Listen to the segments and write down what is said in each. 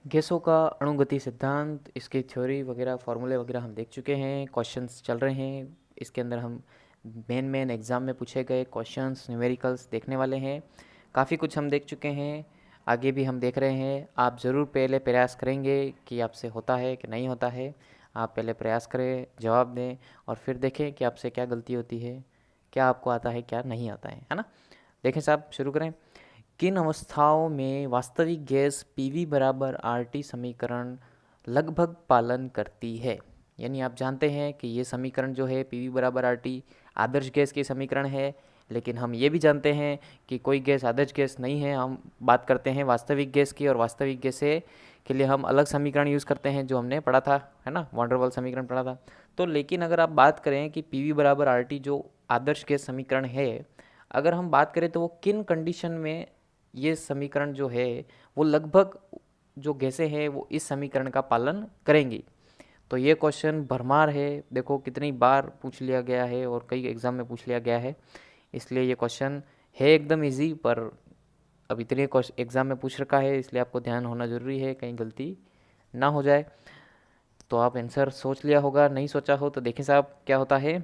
गैसों का अणुगति सिद्धांत, इसकी थ्योरी वगैरह फार्मूले वगैरह हम देख चुके हैं। क्वेश्चंस चल रहे हैं, इसके अंदर हम मेन एग्ज़ाम में पूछे गए क्वेश्चंस न्यूमेरिकल्स देखने वाले हैं। काफ़ी कुछ हम देख चुके हैं, आगे भी हम देख रहे हैं। आप ज़रूर पहले प्रयास करेंगे कि आपसे होता है कि नहीं होता है। आप पहले प्रयास करें, जवाब दें और फिर देखें कि आपसे क्या गलती होती है, क्या आपको आता है क्या नहीं आता है ना। देखें साहब, शुरू करें। किन अवस्थाओं में वास्तविक गैस पीवी बराबर आरटी समीकरण लगभग पालन करती है। यानी आप जानते हैं कि ये समीकरण जो है पीवी बराबर आरटी आदर्श गैस की समीकरण है, लेकिन हम ये भी जानते हैं कि कोई गैस आदर्श गैस नहीं है। हम बात करते हैं वास्तविक गैस की, और वास्तविक गैस के लिए हम अलग समीकरण यूज़ करते हैं जो हमने पढ़ा था, है ना, वॉन डेर वाल्स समीकरण पढ़ा था। तो लेकिन अगर आप बात करें कि पीवी बराबर आरटी जो आदर्श गैस समीकरण है, अगर हम बात करें तो वो किन कंडीशन में ये समीकरण जो है वो लगभग जो गैसें हैं वो इस समीकरण का पालन करेंगी। तो ये क्वेश्चन भरमार है, देखो कितनी बार पूछ लिया गया है और कई एग्ज़ाम में पूछ लिया गया है, इसलिए ये क्वेश्चन है एकदम इजी। पर अब इतने एग्ज़ाम में पूछ रखा है, इसलिए आपको ध्यान होना ज़रूरी है, कहीं गलती ना हो जाए। तो आप आंसर सोच लिया होगा, नहीं सोचा हो तो देखें साहब क्या होता है।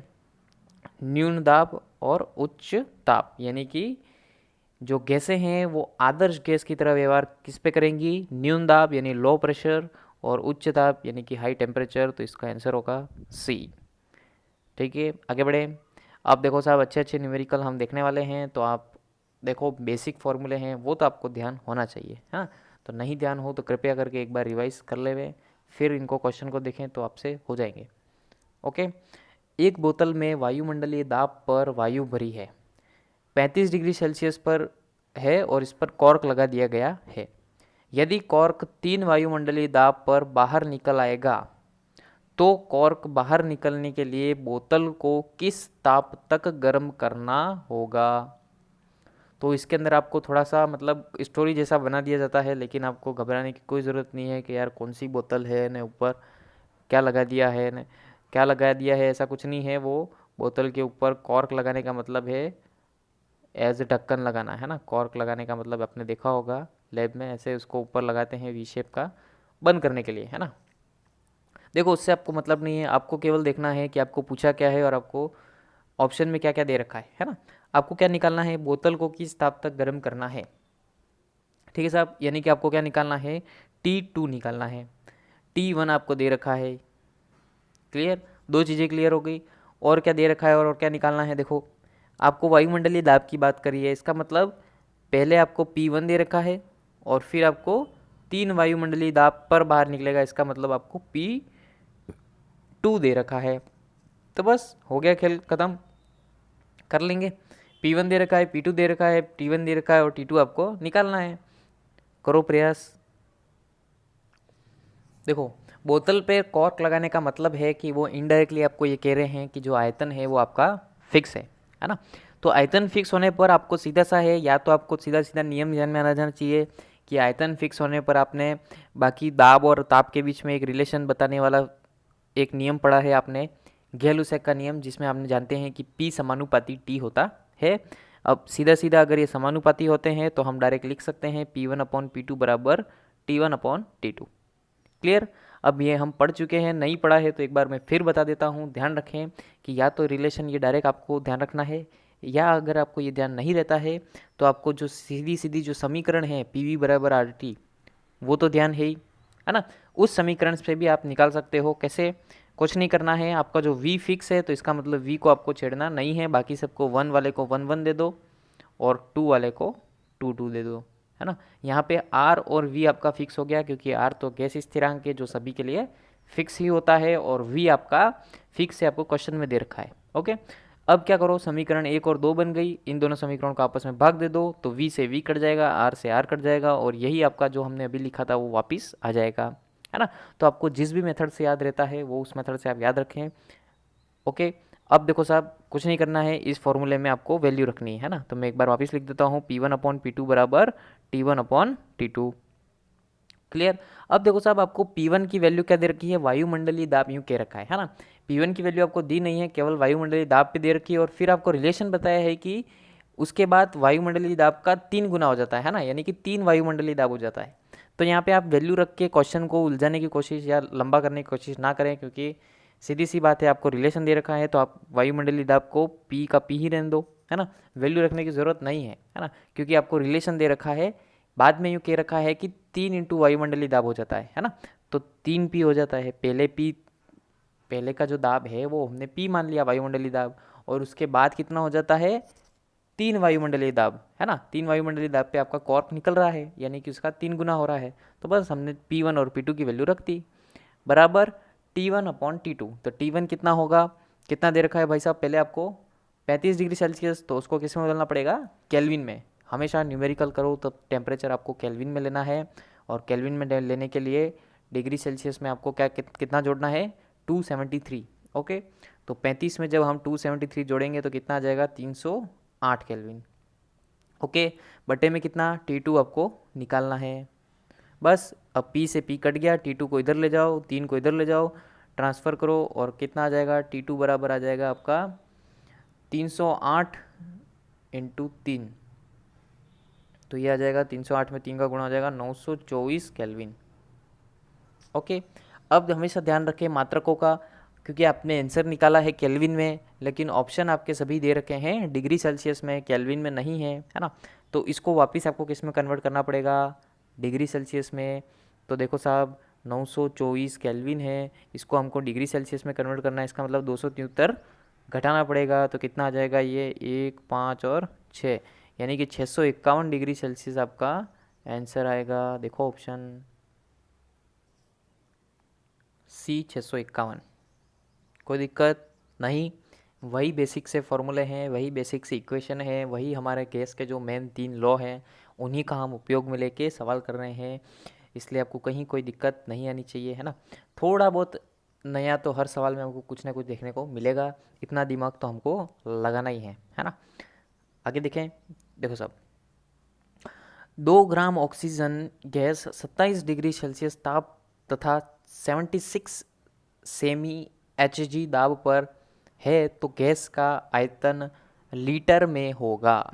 न्यून दाब और उच्च ताप, यानी कि जो गैसें हैं वो आदर्श गैस की तरह व्यवहार किस पे करेंगी, न्यून दाब यानी लो प्रेशर और उच्च दाब यानी कि हाई टेम्परेचर। तो इसका आंसर होगा सी। ठीक है, आगे बढ़े। अब देखो साहब, अच्छे अच्छे न्यूमेरिकल हम देखने वाले हैं, तो आप देखो बेसिक फॉर्मूले हैं वो तो आपको ध्यान होना चाहिए। हाँ, तो नहीं ध्यान हो तो कृपया करके एक बार रिवाइज कर ले, फिर इनको क्वेश्चन को देखें तो आपसे हो जाएंगे। ओके। एक बोतल में वायुमंडलीय दाब पर वायु भरी है, 35 डिग्री सेल्सियस पर है और इस पर कॉर्क लगा दिया गया है। यदि कॉर्क 3 वायुमंडलीय दाब पर बाहर निकल आएगा तो कॉर्क बाहर निकलने के लिए बोतल को किस ताप तक गर्म करना होगा। तो इसके अंदर आपको थोड़ा सा मतलब स्टोरी जैसा बना दिया जाता है, लेकिन आपको घबराने की कोई ज़रूरत नहीं है कि यार कौन सी बोतल है ने ऊपर क्या लगा दिया है ने क्या लगा दिया है, ऐसा कुछ नहीं है। वो बोतल के ऊपर कॉर्क लगाने का मतलब है एज ढक्कन लगाना, है ना। कॉर्क लगाने का मतलब आपने देखा होगा लैब में, ऐसे उसको ऊपर लगाते हैं वी शेप का बंद करने के लिए, है ना। देखो उससे आपको मतलब नहीं है, आपको केवल देखना है कि आपको पूछा क्या है और आपको ऑप्शन में क्या क्या दे रखा है ना। आपको क्या निकालना है, बोतल को किस ताप तक गर्म करना है। ठीक है साहब, यानी कि आपको क्या निकालना है, T2 निकालना है। T1 आपको दे रखा है। क्लियर, दो चीज़ें क्लियर हो गई। और क्या दे रखा है और क्या निकालना है, देखो आपको वायुमंडलीय दाब की बात करी है, इसका मतलब पहले आपको P1 दे रखा है और फिर आपको 3 वायुमंडलीय दाब पर बाहर निकलेगा, इसका मतलब आपको P2 दे रखा है। तो बस हो गया, खेल खत्म, कर लेंगे। P1 दे रखा है, P2 दे रखा है, T1 दे रखा है और T2 आपको निकालना है। करो प्रयास। देखो बोतल पे कॉर्क लगाने का मतलब है कि वो इनडायरेक्टली आपको ये कह रहे हैं कि जो आयतन है वो आपका फिक्स है ना। तो आयतन फिक्स होने पर आपको सीधा सा है, या तो आपको सीधा सीधा नियम ध्यान में आना जाना चाहिए कि आयतन फिक्स होने पर आपने बाकी दाब और ताप के बीच में एक रिलेशन बताने वाला एक नियम पढ़ा है आपने, गेलुसेक का नियम, जिसमें आपने जानते हैं कि P समानुपाती T होता है। अब सीधा सीधा अगर ये समानुपाती होते हैं तो हम डायरेक्ट लिख सकते हैं P1/P2 बराबर T1/T2। क्लियर। अब ये हम पढ़ चुके हैं, नहीं पढ़ा है तो एक बार मैं फिर बता देता हूँ। ध्यान रखें कि या तो रिलेशन ये डायरेक्ट आपको ध्यान रखना है, या अगर आपको ये ध्यान नहीं रहता है तो आपको जो सीधी सीधी जो समीकरण है PV बराबर RT, वो तो ध्यान है ना। उस समीकरण से भी आप निकाल सकते हो। कैसे, कुछ नहीं करना है, आपका जो V फिक्स है तो इसका मतलब V को आपको छेड़ना नहीं है, बाकी सबको 1 वाले को 1 1 दे दो और 2 वाले को 2 2 दे दो, है ना। यहाँ पे R और V आपका फिक्स हो गया, क्योंकि R तो गैस स्थिरांक है जो सभी के लिए फिक्स ही होता है, और V आपका फिक्स है, आपको क्वेश्चन में दे रखा है। ओके। अब क्या करो, समीकरण 1 और 2 बन गई, इन दोनों समीकरणों को आपस में भाग दे दो तो V से V कट जाएगा, R से R कट जाएगा, और यही आपका जो हमने अभी लिखा था वो वापिस आ जाएगा, है ना। तो आपको जिस भी मेथड से याद रहता है वो उस मेथड से आप याद रखें। ओके। अब देखो साहब, कुछ नहीं करना है, इस फॉर्मूले में आपको वैल्यू रखनी है ना। तो मैं एक बार वापस लिख देता हूँ, P1/P2 बराबर T1/T2। क्लियर। अब देखो साहब, आपको P1 की वैल्यू क्या दे रखी है, वायुमंडलीय दाब यूँ कह रखा है ना। P1 की वैल्यू आपको दी नहीं है, केवल वायुमंडलीय दाब पे दे रखी है, और फिर आपको रिलेशन बताया है कि उसके बाद वायुमंडलीय दाब का 3 गुना हो जाता है ना, यानी कि 3 वायुमंडलीय दाब हो जाता है। तो तो यहाँ पे आप वैल्यू रख के क्वेश्चन को उलझाने की कोशिश या लंबा करने की कोशिश ना करें, क्योंकि सीधी सी बात है, आपको रिलेशन दे रखा है तो आप वायुमंडलीय दाब को पी का पी ही रहने दो, है ना, वैल्यू रखने की ज़रूरत नहीं है ना, क्योंकि आपको रिलेशन दे रखा है। बाद में यूँ कह रखा है कि 3 इंटू वायुमंडलीय दाब हो जाता है ना, तो 3 पी हो जाता है। पहले का जो दाब है वो हमने पी मान लिया वायुमंडलीय दाब, और उसके बाद कितना हो जाता है 3 वायुमंडलीय दाब, है ना। 3 वायुमंडलीय दाब पे आपका कॉर्क निकल रहा है, यानी कि उसका 3 गुना हो रहा है। तो बस हमने P1 और P2 की वैल्यू रख दी, बराबर T1 अपॉन T2। तो T1 कितना होगा, कितना दे रखा है भाई साहब, पहले आपको 35 डिग्री सेल्सियस, तो उसको किस में बदलना पड़ेगा, केल्विन में। हमेशा न्यूमेरिकल करो तो टेम्परेचर आपको केल्विन में लेना है, और केल्विन में लेने के लिए डिग्री सेल्सियस में आपको क्या कितना जोड़ना है, 273। ओके, तो 35 में जब हम 273 जोड़ेंगे तो कितना आ जाएगा, 308 केल्विन। ओके, बटे में कितना, T2 आपको निकालना है। बस अब P से P कट गया, T2 को इधर ले जाओ, 3 को इधर ले जाओ, ट्रांसफ़र करो, और कितना आ जाएगा, T2 बराबर आ जाएगा आपका 308 इंटू 3। तो ये आ जाएगा 308 में 3 का गुणा हो जाएगा 924 केल्विन। ओके, अब हमेशा ध्यान रखें मात्रकों का, क्योंकि आपने आंसर निकाला है केल्विन में, लेकिन ऑप्शन आपके सभी दे रखे हैं डिग्री सेल्सियस में, केल्विन में नहीं है ना। तो इसको वापस आपको किस में कन्वर्ट करना पड़ेगा, डिग्री सेल्सियस में। तो देखो साहब, 924 केल्विन है, इसको हमको डिग्री सेल्सियस में कन्वर्ट करना है, इसका मतलब 273 घटाना पड़ेगा। तो कितना आ जाएगा ये, 1, 5 और 6, यानी कि 651 डिग्री सेल्सियस आपका आंसर आएगा। देखो ऑप्शन C 651। कोई दिक्कत नहीं, वही बेसिक से फॉर्मूले हैं, वही बेसिक से इक्वेशन है, वही हमारे गैस के जो मेन 3 लॉ हैं, उन्हीं का हम उपयोग में लेके सवाल कर रहे हैं। इसलिए आपको कहीं कोई दिक्कत नहीं आनी चाहिए, है ना। थोड़ा बहुत नया तो हर सवाल में हमको कुछ ना कुछ देखने को मिलेगा, इतना दिमाग तो हमको लगाना ही है ना। आगे देखें, देखो साहब, 2 gram oxygen gas 27 degree Celsius ताप तथा 76 सेमी Hg दाब पर है, तो गैस का आयतन लीटर में होगा।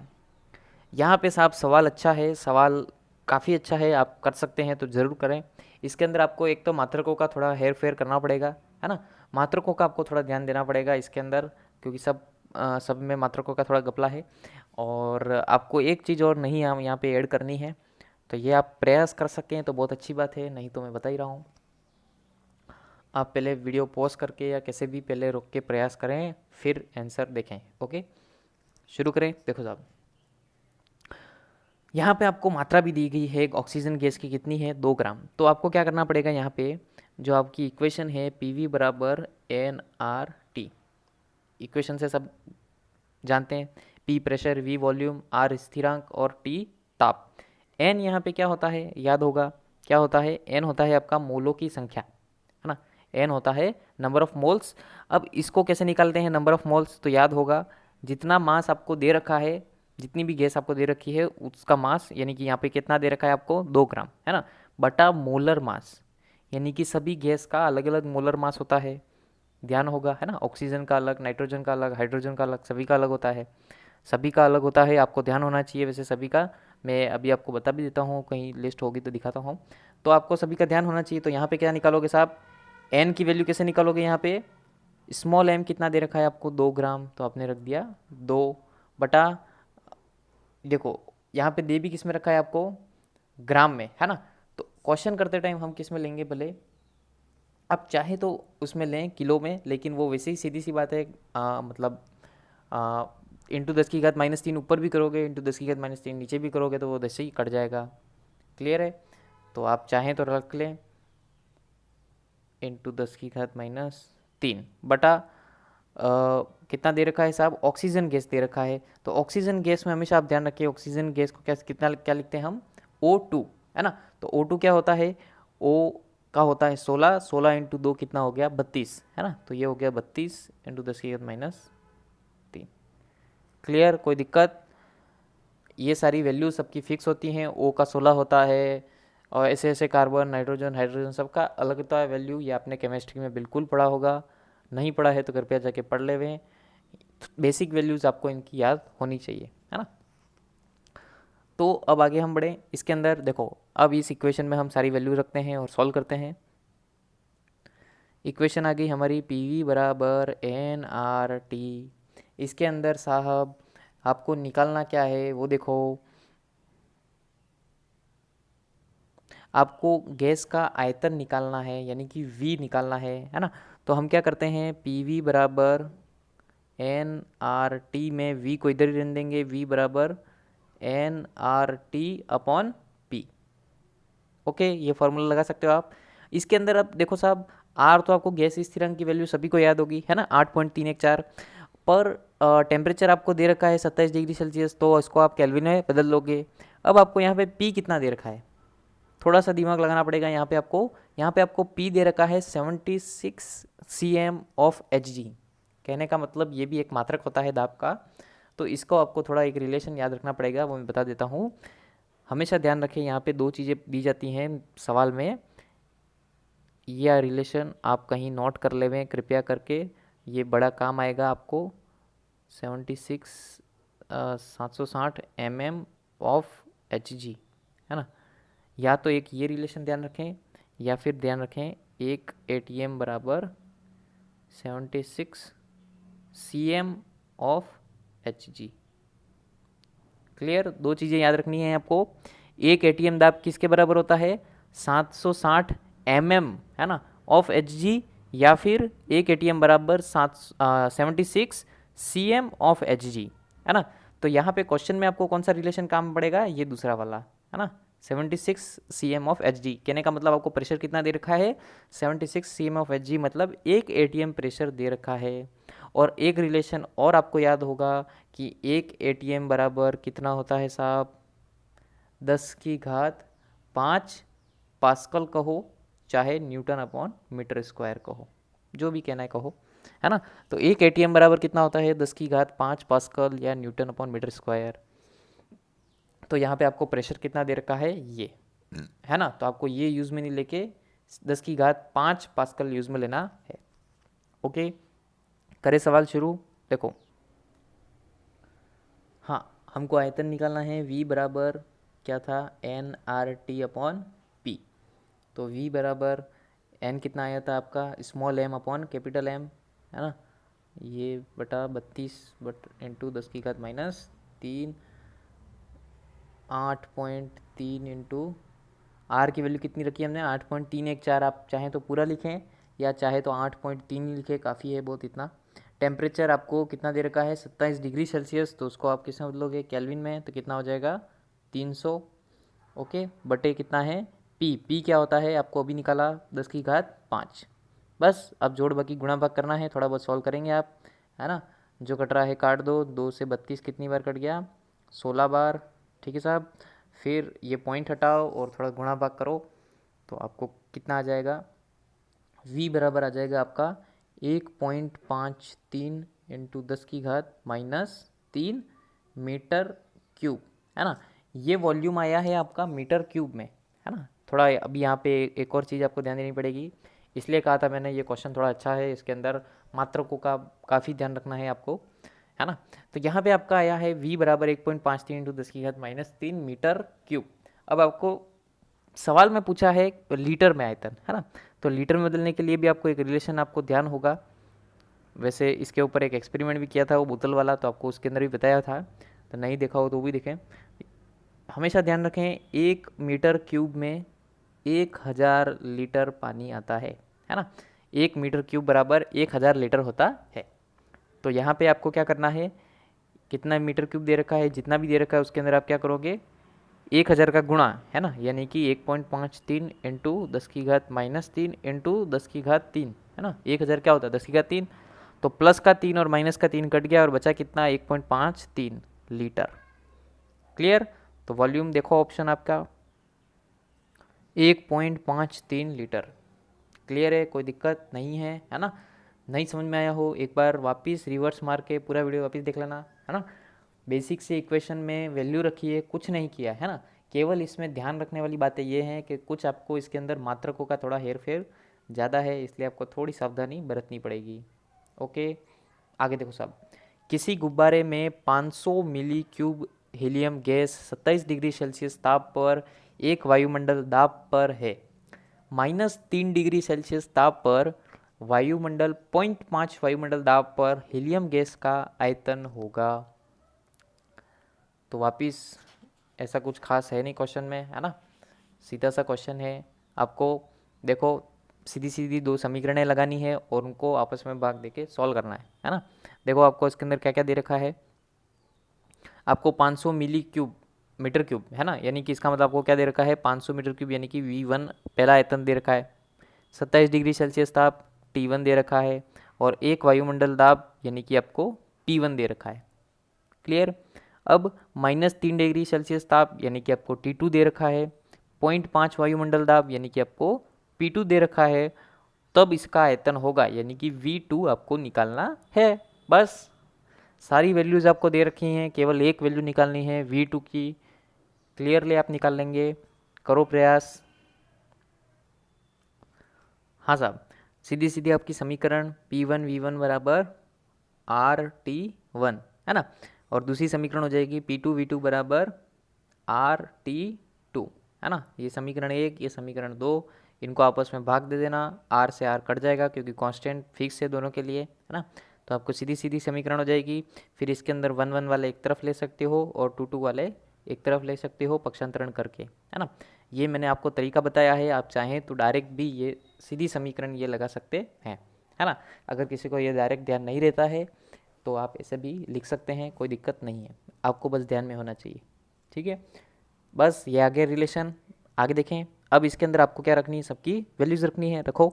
यहाँ पे साहब सवाल अच्छा है, सवाल काफ़ी अच्छा है, आप कर सकते हैं तो ज़रूर करें। इसके अंदर आपको एक तो मात्रकों का थोड़ा हेर फेर करना पड़ेगा, है ना, मात्रकों का आपको थोड़ा ध्यान देना पड़ेगा इसके अंदर, क्योंकि सब में मात्रकों का थोड़ा घपला है। और आपको एक चीज़ और नहीं हम यहाँ पे ऐड करनी है, तो ये आप प्रयास कर सकें तो बहुत अच्छी बात है, नहीं तो मैं बता ही रहा हूँ, आप पहले वीडियो पॉज करके या कैसे भी पहले रोक के प्रयास करें, फिर आंसर देखें। ओके, शुरू करें। देखो साहब, यहाँ पे आपको मात्रा भी दी गई है ऑक्सीजन गैस की, कितनी है, 2 ग्राम। तो आपको क्या करना पड़ेगा, यहाँ पे जो आपकी इक्वेशन है PV बराबर nRT, इक्वेशन से सब जानते हैं, P pressure, V volume, R स्थिरांक और T ताप। N यहाँ पे क्या होता है, याद होगा क्या होता है, N होता है आपका मोलों की संख्या, है ना, N होता है नंबर ऑफ मोल्स। अब इसको कैसे निकालते हैं नंबर ऑफ मोल्स, तो याद होगा, जितना मास आपको दे रखा है, जितनी भी गैस आपको दे रखी है उसका मास, यानी कि यहाँ पे कितना दे रखा है आपको, 2 ग्राम, है ना, बटा मोलर मास, यानी कि सभी गैस का अलग अलग मोलर मास होता है, ध्यान होगा, है ना। ऑक्सीजन का अलग, नाइट्रोजन का अलग, हाइड्रोजन का अलग, सभी का अलग होता है, सभी का अलग होता है, आपको ध्यान होना चाहिए वैसे सभी का। मैं अभी आपको बता भी देता हूँ, कहीं लिस्ट होगी तो दिखाता हूँ, तो आपको सभी का ध्यान होना चाहिए। तो यहाँ पे क्या निकालोगे साहब, एन की वैल्यू कैसे निकालोगे, यहाँ पे स्मॉल एम कितना दे रखा है आपको, 2 ग्राम, तो आपने रख दिया 2 बटा, देखो यहाँ पे दे भी किस में रखा है आपको, ग्राम में, है ना। तो क्वेश्चन करते टाइम हम किस में लेंगे, भले आप चाहे तो उसमें लें किलो में, लेकिन वो वैसे ही सीधी सी बात है, मतलब इंटू 10⁻³ ऊपर भी करोगे, इंटू 10⁻³ नीचे भी करोगे, तो वो 10 ही कट जाएगा। क्लियर है, तो आप चाहें तो रख लें इंटू 10⁻³ बटा कितना दे रखा है साहब, ऑक्सीजन गैस दे रखा है। तो ऑक्सीजन गैस में हमेशा आप ध्यान रखिए, ऑक्सीजन गैस को क्या लिखते हैं हम, O2, है ना। तो O2 क्या होता है, O का होता है 16, 16 इंटू 2 कितना हो गया, 32, है ना। तो ये हो गया 32 इंटू 10⁻³ क्लियर, कोई दिक्कत, ये सारी वैल्यू सबकी फिक्स होती हैं, O का 16 होता है, और ऐसे ऐसे कार्बन, नाइट्रोजन, हाइड्रोजन सबका अलग होता है वैल्यू, ये आपने केमिस्ट्री में बिल्कुल पढ़ा होगा, नहीं पढ़ा है तो कृपया जाके पढ़ ले हुए, बेसिक वैल्यूज़ आपको इनकी याद होनी चाहिए, है ना। तो अब आगे हम बढ़ें, इसके अंदर देखो अब इस इक्वेशन में हम सारी वैल्यू रखते हैं और सॉल्व करते हैं। इक्वेशन आ गई हमारी पी वी बराबर एन आर टी। इसके अंदर साहब आपको निकालना क्या है वो देखो, आपको गैस का आयतन निकालना है, यानी कि V निकालना है ना। तो हम क्या करते हैं, पी वी बराबर एन आर टी में V को इधर ही रहने देंगे, V बराबर n R T upon P. Okay, ये फॉर्मूला लगा सकते हो आप। इसके अंदर अब देखो साहब, आर तो आपको गैस स्थिरांक की वैल्यू सभी को याद होगी है ना, 8.314 पर टेम्परेचर आपको दे रखा है 27 डिग्री सेल्सियस, तो इसको आप केल्विन में बदल लोगे। अब आपको यहाँ पे पी कितना दे रखा है, थोड़ा सा दिमाग लगाना पड़ेगा। यहाँ पे आपको पी दे रखा है 76 cm ऑफ एच जी। कहने का मतलब ये भी एक मात्रक होता है दाब का, तो इसको आपको थोड़ा एक रिलेशन याद रखना पड़ेगा, वो मैं बता देता हूँ। हमेशा ध्यान रखें, यहाँ पे दो चीज़ें दी जाती हैं सवाल में, यह रिलेशन आप कहीं नोट कर लेवें कृपया करके, ये बड़ा काम आएगा आपको। 76 760 mm ऑफ एच जी है ना। या तो एक ये रिलेशन ध्यान रखें, या फिर ध्यान रखें एक ATM बराबर 76 cm of H G. Clear, दो चीज़ें याद रखनी है आपको। एक ATM दाब किसके बराबर होता है, 760 mm है ना ऑफ एच जी, या फिर एक ATM बराबर 76 cm ऑफ एच जी है ना। तो यहाँ पे क्वेश्चन में आपको कौन सा रिलेशन काम पड़ेगा, ये दूसरा वाला है ना, 76 cm ऑफ एच जी। कहने का मतलब आपको प्रेशर कितना दे रखा है, 76 cm ऑफ एच जी, मतलब एक ATM प्रेशर दे रखा है। और एक रिलेशन और आपको याद होगा कि एक ATM बराबर कितना होता है साहब, 10⁵ पास्कल कहो, चाहे न्यूटन अपॉन मीटर स्क्वायर कहो, जो भी कहना है कहो है ना। तो एक ATM बराबर कितना होता है, 10⁵ पास्कल या न्यूटन अपॉन मीटर स्क्वायर। तो यहाँ पे आपको प्रेशर कितना दे रखा है ये है ना, तो आपको ये यूज़ में नहीं लेके 10⁵ पास्कल यूज़ में लेना है। ओके, करे सवाल शुरू। देखो, हाँ हमको आयतन निकालना है, V बराबर क्या था, n R T upon P. तो V बराबर n कितना आया था आपका, स्मॉल m अपॉन कैपिटल M है ना, ये बटा 32 बट इंटू 10⁻³ 8.3 इंटू आर की वैल्यू कितनी रखी हमने, 8.314। आप चाहें तो पूरा लिखें या चाहे तो 8.3 लिखें, काफ़ी है बहुत इतना। टेम्परेचर आपको कितना दे रखा है, 27 डिग्री सेल्सियस, तो उसको आप किस में बदलोगे, केल्विन में, तो कितना हो जाएगा 300। ओके, बटे कितना है पी क्या होता है आपको अभी निकाला, 10⁵ बस अब जोड़ बाकी गुणा भाग करना है, थोड़ा बहुत सॉल्व करेंगे आप है ना। जो कट रहा है काट दो, 2 से 32 कितनी बार कट गया, 16 बार। ठीक है साहब, फिर ये पॉइंट हटाओ और थोड़ा गुणा भाग करो, तो आपको कितना आ जाएगा, V बराबर आ जाएगा आपका 1.53 इंटू 10⁻³ मीटर क्यूब है ना। ये वॉल्यूम आया है आपका मीटर क्यूब में है ना। थोड़ा अभी यहाँ पे एक और चीज़ आपको ध्यान देनी पड़ेगी, इसलिए कहा था मैंने ये क्वेश्चन थोड़ा अच्छा है, इसके अंदर मात्रकों का काफ़ी ध्यान रखना है आपको है ना। तो यहाँ पे आपका आया है V बराबर 1.53 इंटू 10⁻³ मीटर क्यूब। अब आपको सवाल में पूछा है लीटर में आयतन है ना, तो लीटर में बदलने के लिए भी आपको एक रिलेशन आपको ध्यान होगा। वैसे इसके ऊपर एक एक्सपेरिमेंट भी किया था वो बोतल वाला, तो आपको उसके अंदर भी बताया था, तो नहीं देखा हो तो वो भी देखें। हमेशा ध्यान रखें 1 मीटर क्यूब में 1000 लीटर पानी आता है ना। 1 मीटर क्यूब बराबर 1000 लीटर होता है। तो यहाँ पे आपको क्या करना है, कितना मीटर क्यूब दे रखा है, जितना भी दे रखा है उसके अंदर आप क्या करोगे, 1000 का गुणा है ना, यानी कि 1.53 इंटू 10⁻³ इंटू 10⁻³ है ना। 1000 क्या होता है, 10⁻³, तो प्लस का 3 और माइनस का 3 कट गया और बचा कितना, 1.53 लीटर। क्लियर, तो वॉल्यूम देखो ऑप्शन आपका 1.53 लीटर। क्लियर है, कोई दिक्कत नहीं है ना। नहीं समझ में आया हो, एक बार वापस रिवर्स मार के पूरा वीडियो वापस देख लेना है ना। बेसिक से इक्वेशन में वैल्यू रखी है, कुछ नहीं किया है ना। केवल इसमें ध्यान रखने वाली बातें ये हैं कि कुछ आपको इसके अंदर मात्रकों का थोड़ा हेर फेर ज़्यादा है, इसलिए आपको थोड़ी सावधानी बरतनी पड़ेगी। ओके, आगे देखो साहब, किसी गुब्बारे में 500 milli cube helium gas 27 degree Celsius ताप पर 1 वायुमंडल दाब पर है। -3 डिग्री सेल्सियस ताप पर वायुमंडल 0.5 वायुमंडल दाब पर हीलियम गैस का आयतन होगा। तो वापिस ऐसा कुछ खास है नहीं क्वेश्चन में, है ना, सीधा सा क्वेश्चन है। आपको देखो सीधी सीधी दो समीकरणें लगानी है और उनको आपस में भाग देके सॉल्व करना है ना। देखो आपको इसके अंदर क्या क्या दे रखा है, आपको 500 मिली क्यूब मीटर क्यूब, है ना, यानी कि इसका मतलब आपको क्या दे रखा है, 500 मीटर क्यूब, यानी कि V1 पहला आयतन दे रखा है। 27 डिग्री सेल्सियस ताप T1 दे रखा है, और 1 वायुमंडल दाब यानी कि आपको T1 दे रखा है। क्लियर। अब -3 डिग्री सेल्सियस ताप यानी कि आपको T2 दे रखा है, 0.5 वायुमंडल दाब यानी कि आपको P2 दे रखा है। तब इसका आयतन होगा यानी कि V2 आपको निकालना है। बस सारी वैल्यूज आपको दे रखी हैं, केवल एक वैल्यू निकालनी है V2 की। क्लियरली आप निकाल लेंगे, करो प्रयास। हाँ साहब, सीधी सीधी आपकी समीकरण P1 V1 बराबर RT1, है ना, और दूसरी समीकरण हो जाएगी P2 V2 बराबर RT2, है ना। ये समीकरण 1, ये समीकरण 2, इनको आपस में भाग दे देना, R से R कट जाएगा क्योंकि कांस्टेंट फिक्स है दोनों के लिए, है ना। तो आपको सीधी सीधी समीकरण हो जाएगी। फिर इसके अंदर 1 1 वाले एक तरफ ले सकते हो और 2 2 वाले एक तरफ ले सकते हो पक्षांतरण करके, है ना। ये मैंने आपको तरीका बताया है, आप चाहें तो डायरेक्ट भी ये सीधी समीकरण ये लगा सकते हैं, है ना। अगर किसी को ये डायरेक्ट ध्यान नहीं रहता है तो आप ऐसे भी लिख सकते हैं, कोई दिक्कत नहीं है, आपको बस ध्यान में होना चाहिए। ठीक है, बस ये आगे रिलेशन। आगे देखें, अब इसके अंदर आपको क्या रखनी है, सबकी वैल्यूज रखनी है। रखो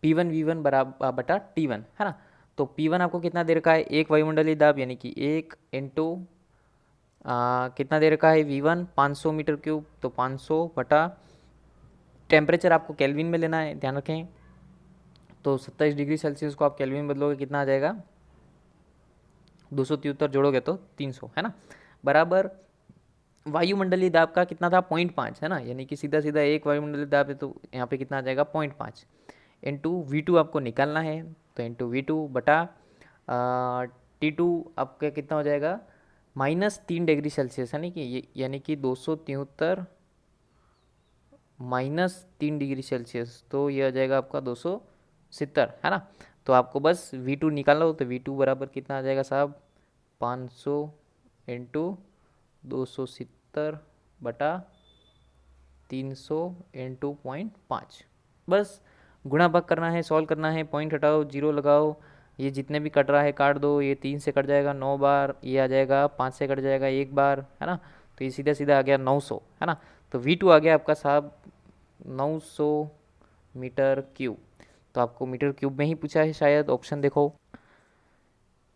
P1 V1 बराबर बटा T1, है ना। तो P1 आपको कितना दे रखा है, 1 वायुमंडलीय दाब यानी कि 1 इंटू कितना दे रखा है V1 500 मीटर क्यूब, तो 500 बटा टेम्परेचर आपको केल्विन में लेना है, ध्यान रखें। तो 27 डिग्री सेल्सियस को आप केल्विन में बदलोगे कितना आ जाएगा, 273 जोड़ोगे तो 300, है ना, बराबर वायुमंडलीय दाब का कितना था 0.5, है ना, यानी कि सीधा सीधा 1 वायुमंडलीय दाब है तो यहाँ पे कितना आ जाएगा 0.5 इंटू V2 आपको निकालना है, तो इंटू V2 बटा T2 आपका कितना हो जाएगा -3 डिग्री सेल्सियस, यानी कि यानी कि 273 -3 डिग्री सेल्सियस, तो ये आ जाएगा आपका 270, है ना। तो आपको बस V2 निकालो, तो V2 बराबर कितना आ जाएगा साहब 500 इंटू 270 बटा 300 इंटू 0.5। बस गुणा भाग करना है, सॉल्व करना है, पॉइंट हटाओ, जीरो लगाओ, ये जितने भी कट रहा है काट दो, ये 3 से कट जाएगा 9 बार, ये आ जाएगा 5 से कट जाएगा 1 बार, है ना। तो ये सीधा सीधा आ गया 900, है ना। तो V2 आ गया आपका साहब 900 मीटर क्यूब। तो आपको मीटर क्यूब में ही पूछा है शायद, ऑप्शन देखो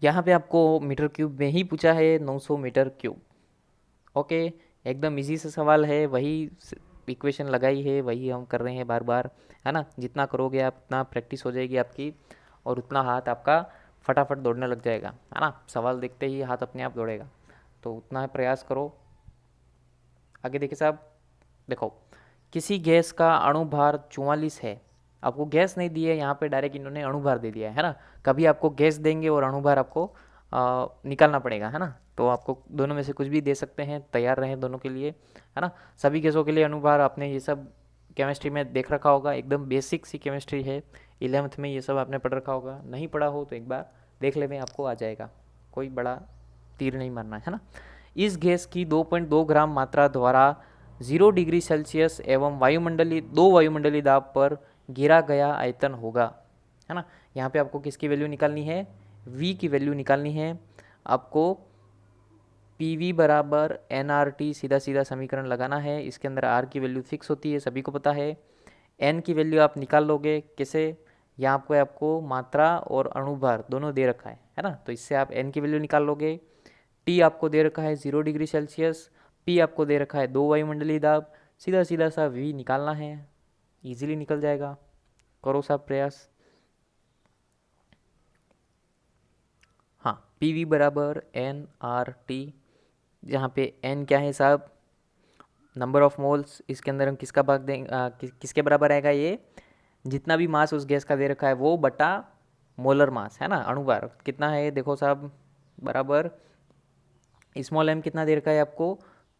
यहाँ पे आपको मीटर क्यूब में ही पूछा है 900 मीटर क्यूब। ओके, एकदम इजी सा सवाल है, वही इक्वेशन लगाई है, वही हम कर रहे हैं बार बार, है ना। जितना करोगे आप उतना प्रैक्टिस हो जाएगी आपकी, और उतना हाथ आपका फटाफट दौड़ने लग जाएगा, है ना। सवाल देखते ही हाथ अपने आप दौड़ेगा, तो उतना प्रयास करो। आगे देखिए साहब, देखो किसी गैस का अणुभार 44 है। आपको गैस नहीं दी है यहाँ पे, डायरेक्ट इन्होंने अणुभार दे दिया है ना। कभी आपको गैस देंगे और अणुभार आपको निकालना पड़ेगा, है ना। तो आपको दोनों में से कुछ भी दे सकते हैं, तैयार रहें दोनों के लिए, है ना। सभी गैसों के लिए अणुभार आपने ये सब केमिस्ट्री में देख रखा होगा, एकदम बेसिक सी केमिस्ट्री है, 11th में ये सब आपने पढ़ रखा होगा। नहीं पढ़ा हो तो एक बार देख लें, आपको आ जाएगा, कोई बड़ा तीर नहीं मारना है ना। इस गैस की 2.2 ग्राम मात्रा द्वारा 0 डिग्री सेल्सियस एवं दो वायुमंडलीय दाब पर गिरा गया आयतन होगा, है ना। यहाँ पे आपको किसकी वैल्यू निकालनी है, V की वैल्यू निकालनी है आपको। PV बराबर NRT, सीधा सीधा समीकरण लगाना है, इसके अंदर R की वैल्यू फिक्स होती है, सभी को पता है। N की वैल्यू आप निकाल लोगे कैसे, यहाँ पे आपको मात्रा और अणुभार दोनों दे रखा है ना, तो इससे आप N की वैल्यू निकाल लोगे। T आपको दे रखा है 0 डिग्री सेल्सियस, P आपको दे रखा है 2 वायुमंडलीय दाब, सीधा सीधा सा V निकालना है, इजीली निकल जाएगा, करो साहब प्रयास। हाँ, PV बराबर NRT, जहाँ पे N क्या है साहब, नंबर ऑफ मोल्स, इसके अंदर हम किसका भाग देंगे, किसके बराबर आएगा, ये जितना भी मास उस गैस का दे रखा है वो बटा मोलर मास, है ना। अणुभार कितना है देखो साहब, बराबर स्मॉल m कितना दे रखा है आपको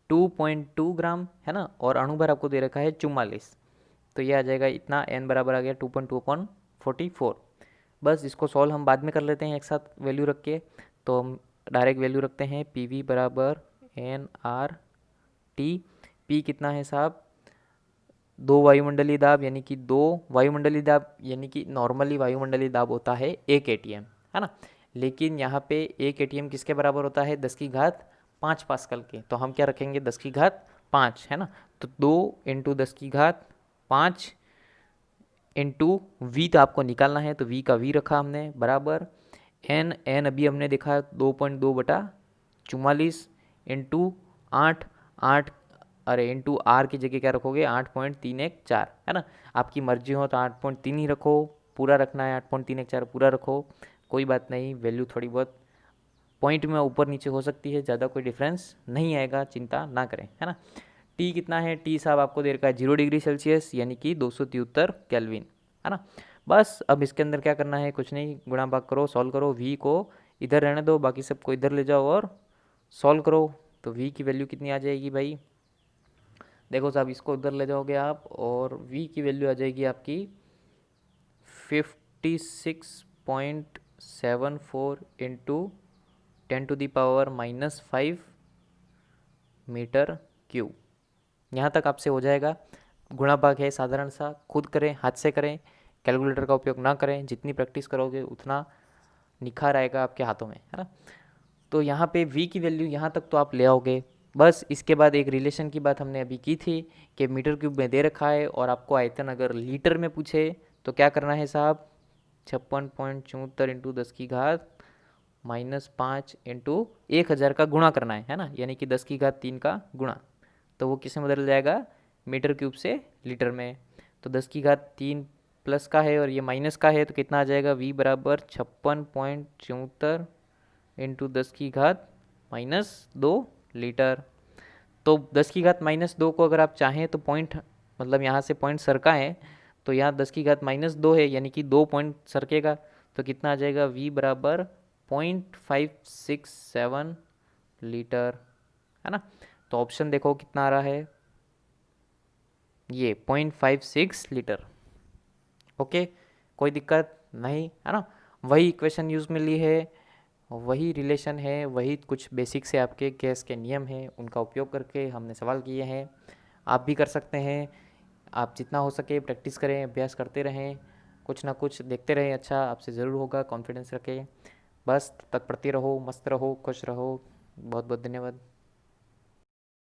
2.2 ग्राम है ना, और अणुभार आपको दे रखा है 44, तो ये आ जाएगा इतना, n बराबर आ गया 2.2 अपॉन 44। बस इसको सॉल्व हम बाद में कर लेते हैं एक साथ वैल्यू रख के। तो हम डायरेक्ट वैल्यू रखते हैं, पी वी बराबर एन आर टी। पी कितना है साहब, दो वायुमंडलीय दाब, यानी कि दो वायुमंडलीय दाब, यानी कि नॉर्मली वायुमंडलीय दाब होता है 1 atm है ना, लेकिन यहाँ पे 1 atm किसके बराबर होता है, 10⁵5 पास्कल के। तो हम क्या रखेंगे, 10⁵5 है ना, तो 2 × 10⁵5 इंटू वी तो आपको निकालना है, तो वी का वी रखा हमने बराबर एन अभी हमने देखा 2.2/44 इंटू 8 अरे इंटू आर की जगह क्या रखोगे, 8.314 है ना। आपकी मर्जी हो तो 8.3 ही रखो, पूरा रखना है 8.314 पूरा रखो, कोई बात नहीं, वैल्यू थोड़ी बहुत पॉइंट में ऊपर नीचे हो सकती है, ज़्यादा कोई डिफरेंस नहीं आएगा, चिंता ना करें है ना। टी कितना है, टी साहब आपको दे रखा है 0 डिग्री सेल्सियस, यानी कि 273 केल्विन है ना। बस अब इसके अंदर क्या करना है, कुछ नहीं, गुणा भाग करो, सॉल्व करो, वी को इधर रहने दो, बाकी सबको इधर ले जाओ और सॉल्व करो। तो वी की वैल्यू कितनी आ जाएगी भाई, देखो साहब, इसको उधर ले जाओगे आप और v की वैल्यू आ जाएगी आपकी 56.74 इंटू 10⁻⁻5 मीटर क्यूब। यहाँ तक आपसे हो जाएगा। गुणा भाग है साधारण सा, खुद करें, हाथ से करें, कैलकुलेटर का उपयोग ना करें, जितनी प्रैक्टिस करोगे उतना निखार आएगा आपके हाथों में है ना। तो यहाँ पे v की वैल्यू यहाँ तक तो आप ले आओगे। बस इसके बाद एक रिलेशन की बात हमने अभी की थी कि मीटर क्यूब में दे रखा है और आपको आयतन अगर लीटर में पूछे तो क्या करना है साहब, 56.74 इंटू 10⁻⁻5 इंटू 1000 का गुणा करना है ना, यानी कि 10�3 का गुणा, तो वो किस में बदल जाएगा, मीटर क्यूब से लीटर में। तो 10⁻3 प्लस का है और ये माइनस का है, तो कितना आ जाएगा, v बराबर 56.74 इंटू 10⁻⁻2 लीटर। तो 10⁻⁻2 को अगर आप चाहें तो पॉइंट, मतलब यहाँ से पॉइंट सरका है, तो यहाँ 10⁻2 है, यानी कि 2 पॉइंट सरकेगा, तो कितना आ जाएगा, v बराबर 0.567 लीटर है ना। तो ऑप्शन देखो कितना आ रहा है, ये 0.56 लीटर। ओके, कोई दिक्कत नहीं है ना। वही इक्वेशन यूज़ में ली है, वही रिलेशन है, वही कुछ बेसिक से आपके गैस के नियम हैं, उनका उपयोग करके हमने सवाल किए हैं। आप भी कर सकते हैं। आप जितना हो सके प्रैक्टिस करें, अभ्यास करते रहें, कुछ ना कुछ देखते रहें, अच्छा आपसे ज़रूर होगा, कॉन्फिडेंस रखें। बस तब तक पढ़ते रहो, मस्त रहो, खुश रहो। बहुत बहुत धन्यवाद।